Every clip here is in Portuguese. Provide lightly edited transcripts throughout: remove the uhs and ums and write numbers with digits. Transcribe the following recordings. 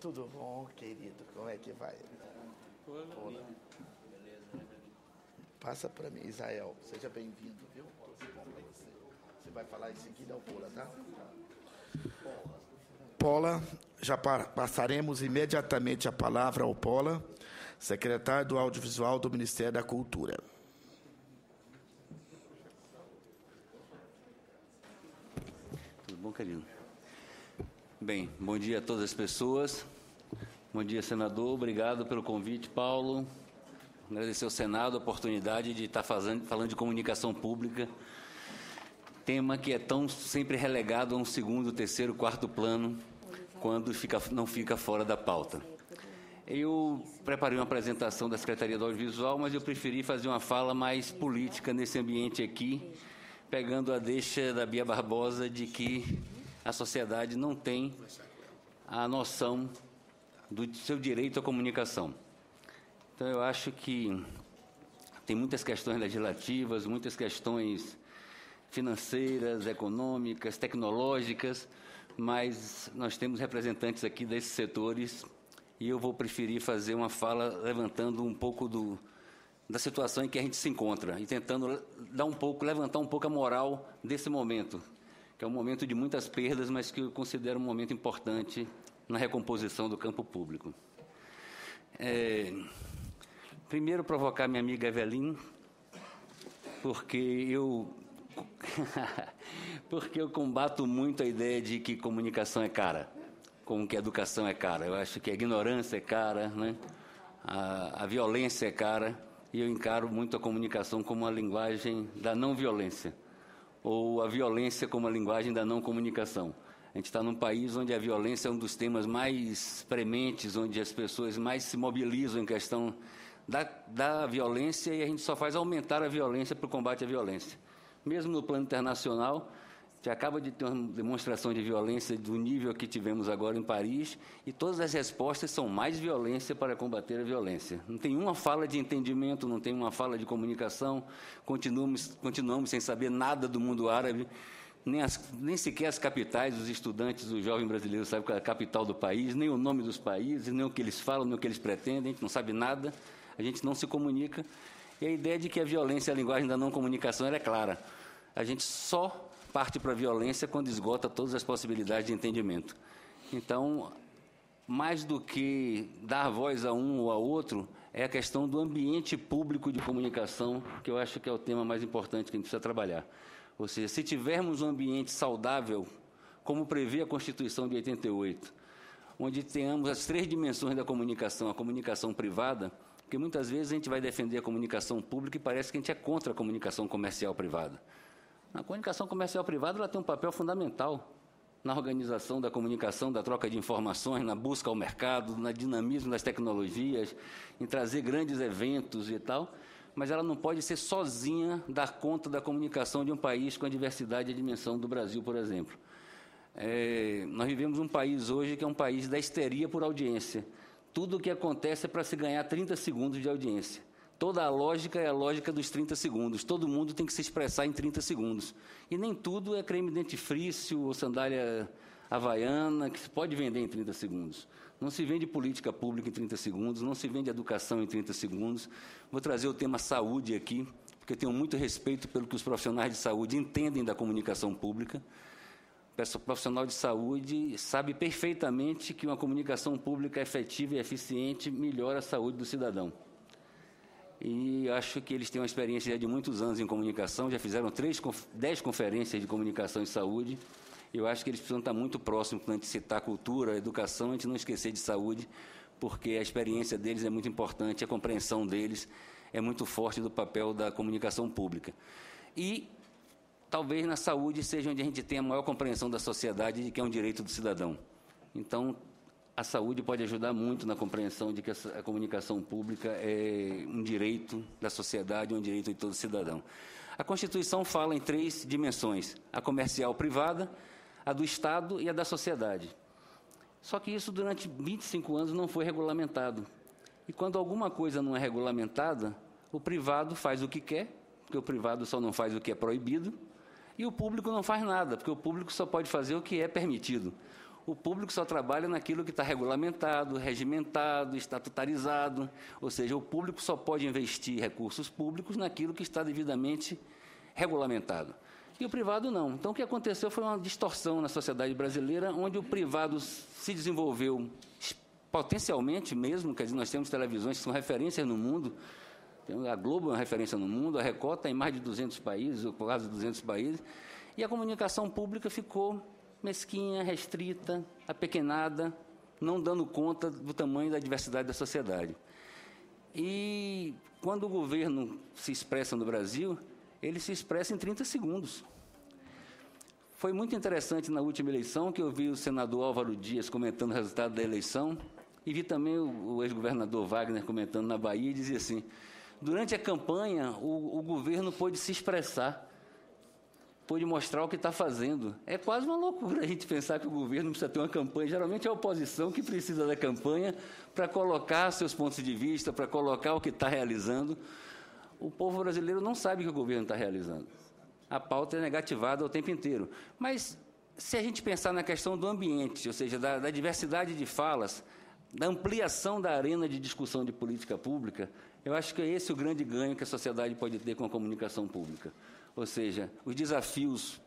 Tudo bom, querido? Como é que vai? Olá. Passa para mim, Israel. Seja bem-vindo, viu? Tudo bom para você. Você vai falar em seguida ao Paula, tá? Paula, já passaremos imediatamente a palavra ao Paula, secretário do Audiovisual do Ministério da Cultura. Tudo bom, querido? Bem, bom dia a todas as pessoas. Bom dia, senador. Obrigado pelo convite, Paulo. Agradecer ao Senado a oportunidade de estar falando de comunicação pública, tema que é tão sempre relegado a um segundo, terceiro, quarto plano, quando não fica fora da pauta. Eu preparei uma apresentação da Secretaria do Audiovisual, mas eu preferi fazer uma fala mais política nesse ambiente aqui, pegando a deixa da Bia Barbosa de que a sociedade não tem a noção do seu direito à comunicação. Então, eu acho que tem muitas questões legislativas, muitas questões financeiras, econômicas, tecnológicas, mas nós temos representantes aqui desses setores e eu vou preferir fazer uma fala levantando um pouco da situação em que a gente se encontra e tentando levantar um pouco a moral desse momento, que é um momento de muitas perdas, mas que eu considero um momento importante na recomposição do campo público. Primeiro, provocar minha amiga Evelyn, porque eu combato muito a ideia de que comunicação é cara, como que a educação é cara. Eu acho que a ignorância é cara, né? A violência é cara, e eu encaro muito a comunicação como a linguagem da não violência, ou a violência como a linguagem da não comunicação. A gente está num país onde a violência é um dos temas mais prementes, onde as pessoas mais se mobilizam em questão da violência, e a gente só faz aumentar a violência para o combate à violência. Mesmo no plano internacional, a gente acaba de ter uma demonstração de violência do nível que tivemos agora em Paris, e todas as respostas são mais violência para combater a violência. Não tem uma fala de entendimento, não tem uma fala de comunicação, continuamos sem saber nada do mundo árabe, nem sequer as capitais. Os estudantes, o jovem brasileiro sabe qual é a capital do país, nem o nome dos países, nem o que eles falam, nem o que eles pretendem, a gente não sabe nada, a gente não se comunica. E a ideia de que a violência, a linguagem da não comunicação, ela é clara. A gente só parte para a violência quando esgota todas as possibilidades de entendimento. Então, mais do que dar voz a um ou a outro, é a questão do ambiente público de comunicação, que eu acho que é o tema mais importante que a gente precisa trabalhar. Ou seja, se tivermos um ambiente saudável, como prevê a Constituição de 88, onde tenhamos as três dimensões da comunicação, a comunicação privada, porque muitas vezes a gente vai defender a comunicação pública e parece que a gente é contra a comunicação comercial privada. A comunicação comercial privada ela tem um papel fundamental na organização da comunicação, da troca de informações, na busca ao mercado, no dinamismo das tecnologias, em trazer grandes eventos e tal, mas ela não pode ser sozinha dar conta da comunicação de um país com a diversidade e a dimensão do Brasil, por exemplo. Nós vivemos um país hoje que é um país da histeria por audiência. Tudo o que acontece é para se ganhar 30 segundos de audiência. Toda a lógica é a lógica dos 30 segundos. Todo mundo tem que se expressar em 30 segundos. E nem tudo é creme dentifrício ou sandália havaiana que se pode vender em 30 segundos. Não se vende política pública em 30 segundos, não se vende educação em 30 segundos. Vou trazer o tema saúde aqui, porque eu tenho muito respeito pelo que os profissionais de saúde entendem da comunicação pública. O profissional de saúde sabe perfeitamente que uma comunicação pública efetiva e eficiente melhora a saúde do cidadão. E acho que eles têm uma experiência já de muitos anos em comunicação, já fizeram 10 conferências de comunicação e saúde. Eu acho que eles precisam estar muito próximos quando a gente citar cultura, educação, a gente não esquecer de saúde, porque a experiência deles é muito importante, a compreensão deles é muito forte do papel da comunicação pública. E talvez na saúde seja onde a gente tem a maior compreensão da sociedade de que é um direito do cidadão. Então, a saúde pode ajudar muito na compreensão de que a comunicação pública é um direito da sociedade, um direito de todo cidadão. A Constituição fala em 3 dimensões: a comercial privada, a do Estado e a da sociedade. Só que isso, durante 25 anos, não foi regulamentado. E quando alguma coisa não é regulamentada, o privado faz o que quer, porque o privado só não faz o que é proibido, e o público não faz nada, porque o público só pode fazer o que é permitido. O público só trabalha naquilo que está regulamentado, regimentado, estatutarizado, ou seja, o público só pode investir recursos públicos naquilo que está devidamente regulamentado. E o privado não. Então, o que aconteceu foi uma distorção na sociedade brasileira, onde o privado se desenvolveu potencialmente mesmo, quer dizer, nós temos televisões que são referências no mundo, a Globo é uma referência no mundo, a Record está em mais de 200 países, ou quase 200 países, e a comunicação pública ficou mesquinha, restrita, apequenada, não dando conta do tamanho da diversidade da sociedade. E quando o governo se expressa no Brasil, ele se expressa em 30 segundos. Foi muito interessante na última eleição que eu vi o senador Álvaro Dias comentando o resultado da eleição e vi também o ex-governador Wagner comentando na Bahia e dizia assim, durante a campanha o governo pôde se expressar, pôde mostrar o que está fazendo. É quase uma loucura a gente pensar que o governo precisa ter uma campanha. Geralmente é a oposição que precisa da campanha para colocar seus pontos de vista, para colocar o que está realizando. O povo brasileiro não sabe o que o governo está realizando. A pauta é negativada o tempo inteiro. Mas, se a gente pensar na questão do ambiente, ou seja, da diversidade de falas, da ampliação da arena de discussão de política pública, eu acho que é esse o grande ganho que a sociedade pode ter com a comunicação pública. Ou seja, os desafios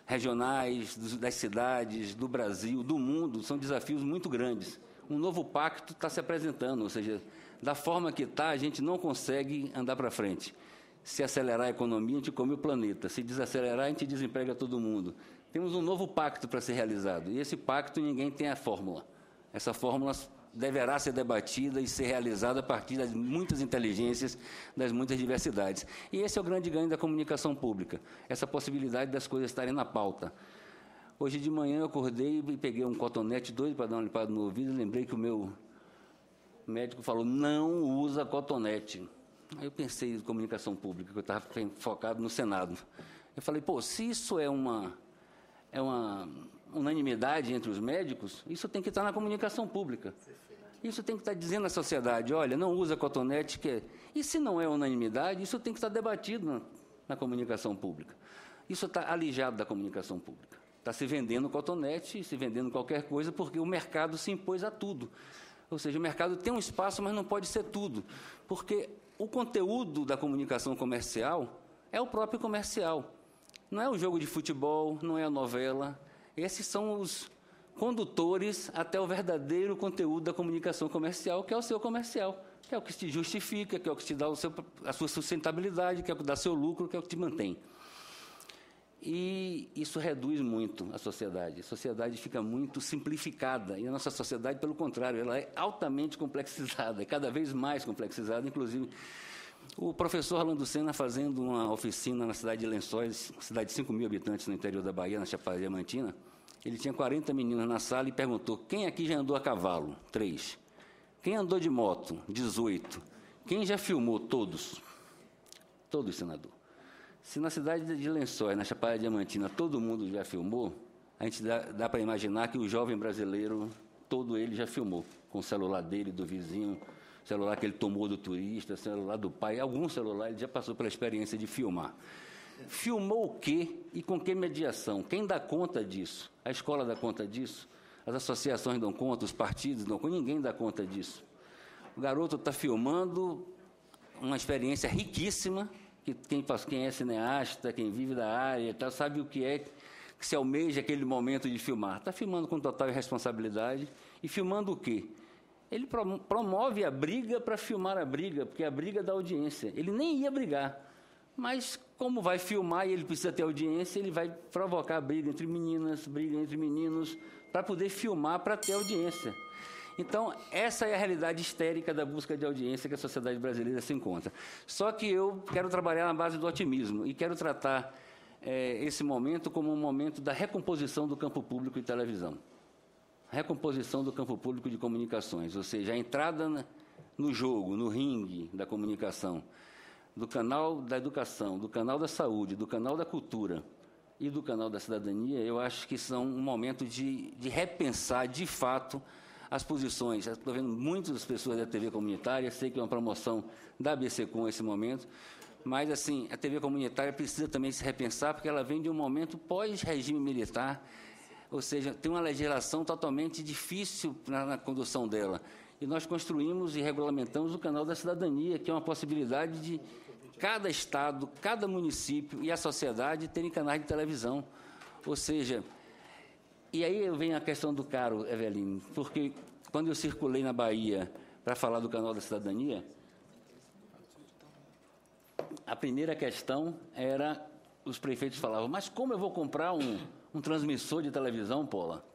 regionais, das cidades, do Brasil, do mundo, são desafios muito grandes. Um novo pacto está se apresentando, ou seja, da forma que está, a gente não consegue andar para frente. Se acelerar a economia, a gente come o planeta. Se desacelerar, a gente desemprega todo mundo. Temos um novo pacto para ser realizado. E esse pacto, ninguém tem a fórmula. Essa fórmula deverá ser debatida e ser realizada a partir das muitas inteligências, das muitas diversidades. E esse é o grande ganho da comunicação pública, essa possibilidade das coisas estarem na pauta. Hoje de manhã eu acordei e peguei um cotonete doido para dar uma limpada no ouvido e lembrei que o meu médico falou, não usa cotonete. Aí eu pensei em comunicação pública, que eu estava focado no Senado. Eu falei, pô, se isso é uma unanimidade entre os médicos, isso tem que estar na comunicação pública. Isso tem que estar dizendo à sociedade, olha, não usa cotonete, e se não é unanimidade, isso tem que estar debatido na comunicação pública. Isso está alijado da comunicação pública. Está se vendendo cotonete, se vendendo qualquer coisa, porque o mercado se impôs a tudo. Ou seja, o mercado tem um espaço, mas não pode ser tudo, porque o conteúdo da comunicação comercial é o próprio comercial. Não é o jogo de futebol, não é a novela. Esses são os condutores até o verdadeiro conteúdo da comunicação comercial, que é o seu comercial, que é o que te justifica, que é o que te dá a sua sustentabilidade, que é o que dá seu lucro, que é o que te mantém. E isso reduz muito a sociedade. A sociedade fica muito simplificada. E a nossa sociedade, pelo contrário, ela é altamente complexizada, é cada vez mais complexizada. Inclusive, o professor Orlando Senna, fazendo uma oficina na cidade de Lençóis, cidade de 5 mil habitantes no interior da Bahia, na Chapada Diamantina, ele tinha 40 meninos na sala e perguntou, quem aqui já andou a cavalo? 3. Quem andou de moto? 18. Quem já filmou? Todos. Todos, senador. Se na cidade de Lençóis, na Chapada Diamantina, todo mundo já filmou, a gente dá para imaginar que o jovem brasileiro, todo ele já filmou, com o celular dele, do vizinho, celular que ele tomou do turista, celular do pai, algum celular, ele já passou pela experiência de filmar. Filmou o quê e com que mediação? Quem dá conta disso? A escola dá conta disso? As associações dão conta, os partidos dão conta, ninguém dá conta disso. O garoto está filmando uma experiência riquíssima, que quem é cineasta, quem vive da área, tá, sabe o que é que se almeja aquele momento de filmar. Está filmando com total irresponsabilidade. E filmando o quê? Ele promove a briga para filmar a briga, porque a briga dá audiência. Ele nem ia brigar, mas como vai filmar e ele precisa ter audiência, ele vai provocar briga entre meninas, briga entre meninos, para poder filmar, para ter audiência. Então, essa é a realidade histérica da busca de audiência que a sociedade brasileira se encontra. Só que eu quero trabalhar na base do otimismo e quero tratar esse momento como um momento da recomposição do campo público de televisão. Recomposição do campo público de comunicações, ou seja, a entrada no jogo, no ringue da comunicação, do canal da educação, do canal da saúde, do canal da cultura e do canal da cidadania, eu acho que são um momento de repensar, de fato, as posições. Estou vendo muitas pessoas da TV comunitária, sei que é uma promoção da ABCcom esse momento, mas, assim, a TV comunitária precisa também se repensar, porque ela vem de um momento pós-regime militar, ou seja, tem uma legislação totalmente difícil na condução dela. E nós construímos e regulamentamos o Canal da Cidadania, que é uma possibilidade de cada estado, cada município e a sociedade terem canais de televisão. Ou seja, e aí vem a questão do caro, Eveline, porque quando eu circulei na Bahia para falar do Canal da Cidadania, a primeira questão era, os prefeitos falavam, mas como eu vou comprar um transmissor de televisão, Paula?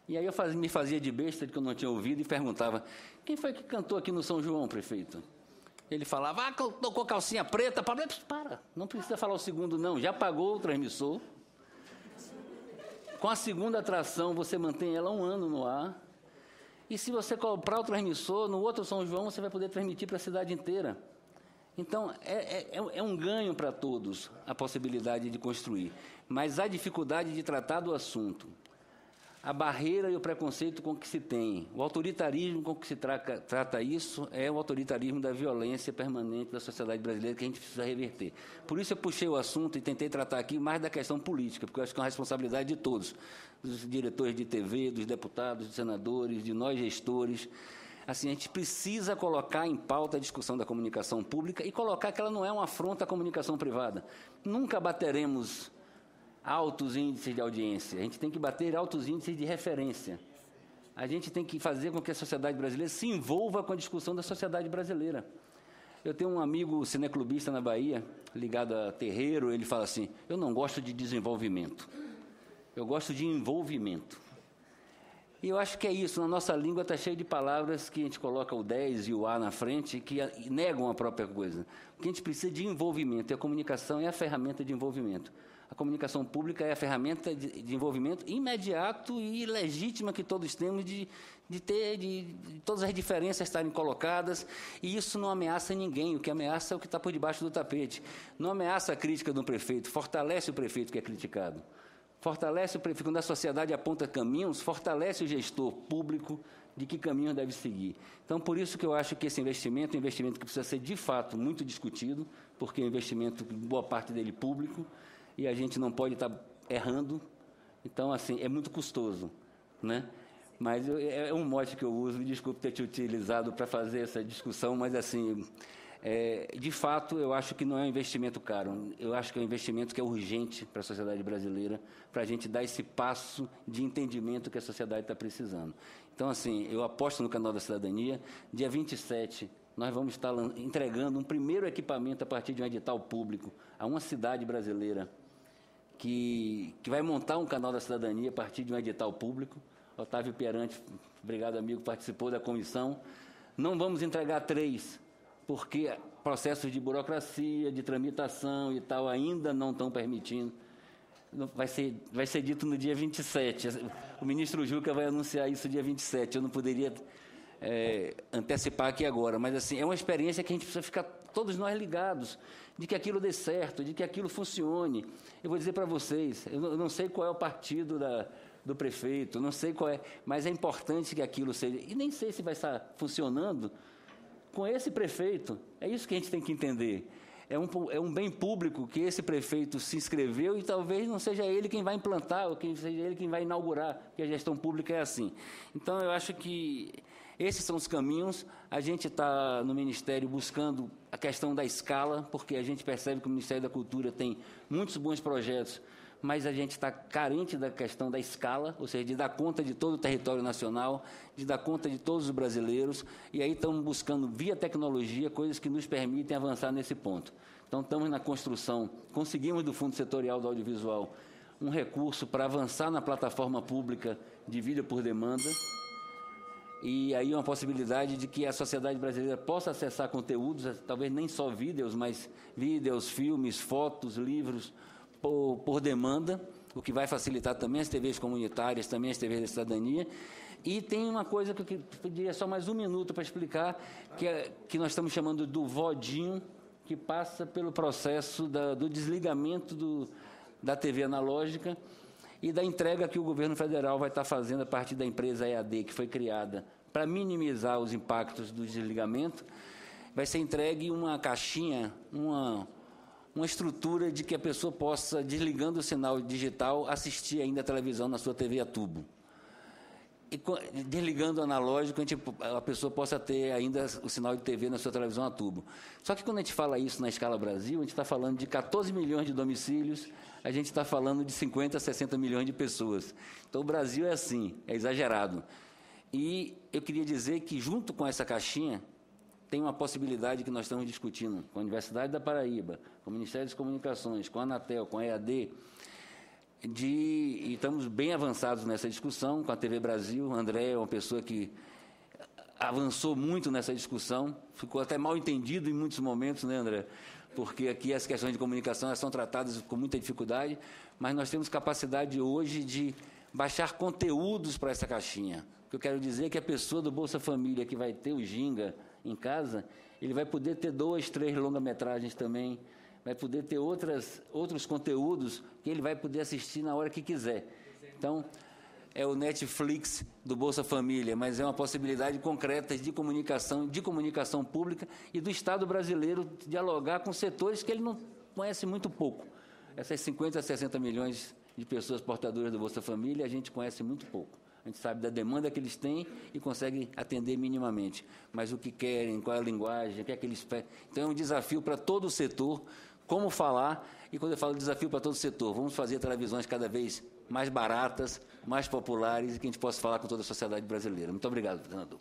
E aí eu me fazia de besta, de que eu não tinha ouvido, e perguntava, quem foi que cantou aqui no São João, prefeito? Ele falava, tocou calcinha preta, para, não precisa falar o segundo, não, já pagou o transmissor. Com a segunda atração, você mantém ela 1 ano no ar, e se você comprar o transmissor, no outro São João, você vai poder transmitir para a cidade inteira. Então, é um ganho para todos a possibilidade de construir, mas a dificuldade de tratar do assunto, a barreira e o preconceito com que se tem, o autoritarismo com que se trata isso, é o autoritarismo da violência permanente da sociedade brasileira que a gente precisa reverter. Por isso eu puxei o assunto e tentei tratar aqui mais da questão política, porque eu acho que é uma responsabilidade de todos, dos diretores de TV, dos deputados, dos senadores, de nós gestores. Assim, a gente precisa colocar em pauta a discussão da comunicação pública e colocar que ela não é uma afronta à comunicação privada. Nunca bateremos altos índices de audiência, a gente tem que bater altos índices de referência. A gente tem que fazer com que a sociedade brasileira se envolva com a discussão da sociedade brasileira. Eu tenho um amigo cineclubista na Bahia, ligado a terreiro, ele fala assim, eu não gosto de desenvolvimento, eu gosto de envolvimento. E eu acho que é isso, na nossa língua está cheio de palavras que a gente coloca o 10 e o A na frente, que negam a própria coisa. O que a gente precisa de envolvimento, e a comunicação é a ferramenta de envolvimento. A comunicação pública é a ferramenta de envolvimento imediato e legítima que todos temos de todas as diferenças estarem colocadas, e isso não ameaça ninguém, o que ameaça é o que está por debaixo do tapete. Não ameaça a crítica do prefeito, fortalece o prefeito que é criticado. Fortalece o prefeito, quando a sociedade aponta caminhos, fortalece o gestor público de que caminho deve seguir. Então, por isso que eu acho que esse investimento é um investimento que precisa ser, de fato, muito discutido, porque é um investimento, boa parte dele, público, e a gente não pode estar errando. Então, assim, é muito custoso, né? Mas é um mote que eu uso, me desculpe ter te utilizado para fazer essa discussão, mas, assim, de fato, eu acho que não é um investimento caro, eu acho que é um investimento que é urgente para a sociedade brasileira, para a gente dar esse passo de entendimento que a sociedade está precisando. Então, assim, eu aposto no Canal da Cidadania, dia 27, nós vamos estar entregando um primeiro equipamento a partir de um edital público a uma cidade brasileira que vai montar um Canal da Cidadania a partir de um edital público. Otávio Pierante, obrigado, amigo, participou da comissão. Não vamos entregar 3, porque processos de burocracia, de tramitação e tal ainda não estão permitindo. Vai ser dito no dia 27. O ministro Juca vai anunciar isso dia 27. Eu não poderia antecipar aqui agora, mas assim, é uma experiência que a gente precisa ficar todos nós ligados, de que aquilo dê certo, de que aquilo funcione. Eu vou dizer para vocês, eu não sei qual é o partido do prefeito, não sei qual é, mas é importante que aquilo seja, e nem sei se vai estar funcionando com esse prefeito. É isso que a gente tem que entender. É um bem público que esse prefeito se inscreveu e talvez não seja ele quem vai implantar, ou que seja ele quem vai inaugurar, porque a gestão pública é assim. Então, eu acho que esses são os caminhos. A gente está no Ministério buscando a questão da escala, porque a gente percebe que o Ministério da Cultura tem muitos bons projetos, mas a gente está carente da questão da escala, ou seja, de dar conta de todo o território nacional, de dar conta de todos os brasileiros, e aí estamos buscando, via tecnologia, coisas que nos permitem avançar nesse ponto. Então, estamos na construção, conseguimos do Fundo Setorial do Audiovisual um recurso para avançar na plataforma pública de vídeo por demanda, e aí uma possibilidade de que a sociedade brasileira possa acessar conteúdos, talvez nem só vídeos, mas vídeos, filmes, fotos, livros, por demanda, o que vai facilitar também as TVs comunitárias, também as TVs da cidadania. E tem uma coisa que eu pediria só mais 1 minuto para explicar, que nós estamos chamando do vodinho, que passa pelo processo do desligamento da TV analógica e da entrega que o governo federal vai estar fazendo a partir da empresa EAD, que foi criada para minimizar os impactos do desligamento. Vai ser entregue uma caixinha, uma estrutura de que a pessoa possa, desligando o sinal digital, assistir ainda a televisão na sua TV a tubo. E desligando o analógico, a pessoa possa ter ainda o sinal de TV na sua televisão a tubo. Só que quando a gente fala isso na escala Brasil, a gente está falando de 14 milhões de domicílios, a gente está falando de 50, 60 milhões de pessoas. Então, o Brasil é assim, é exagerado. E eu queria dizer que, junto com essa caixinha, tem uma possibilidade que nós estamos discutindo com a Universidade da Paraíba, com o Ministério das Comunicações, com a Anatel, com a EAD, e estamos bem avançados nessa discussão com a TV Brasil. O André é uma pessoa que avançou muito nessa discussão, ficou até mal entendido em muitos momentos, né, André? Porque aqui as questões de comunicação são tratadas com muita dificuldade, mas nós temos capacidade hoje de baixar conteúdos para essa caixinha. O que eu quero dizer é que a pessoa do Bolsa Família que vai ter o Ginga em casa, ele vai poder ter 2, 3 longa-metragens também, vai poder ter outros conteúdos que ele vai poder assistir na hora que quiser. Então, é o Netflix do Bolsa Família, mas é uma possibilidade concreta de comunicação pública e do Estado brasileiro dialogar com setores que ele não conhece muito pouco. Essas 50 a 60 milhões de pessoas portadoras do Bolsa Família, a gente conhece muito pouco. A gente sabe da demanda que eles têm e consegue atender minimamente. Mas o que querem, qual é a linguagem, o que é que eles pedem. Então, é um desafio para todo o setor, como falar. E quando eu falo desafio para todo o setor, vamos fazer televisões cada vez mais baratas, mais populares e que a gente possa falar com toda a sociedade brasileira. Muito obrigado, senador.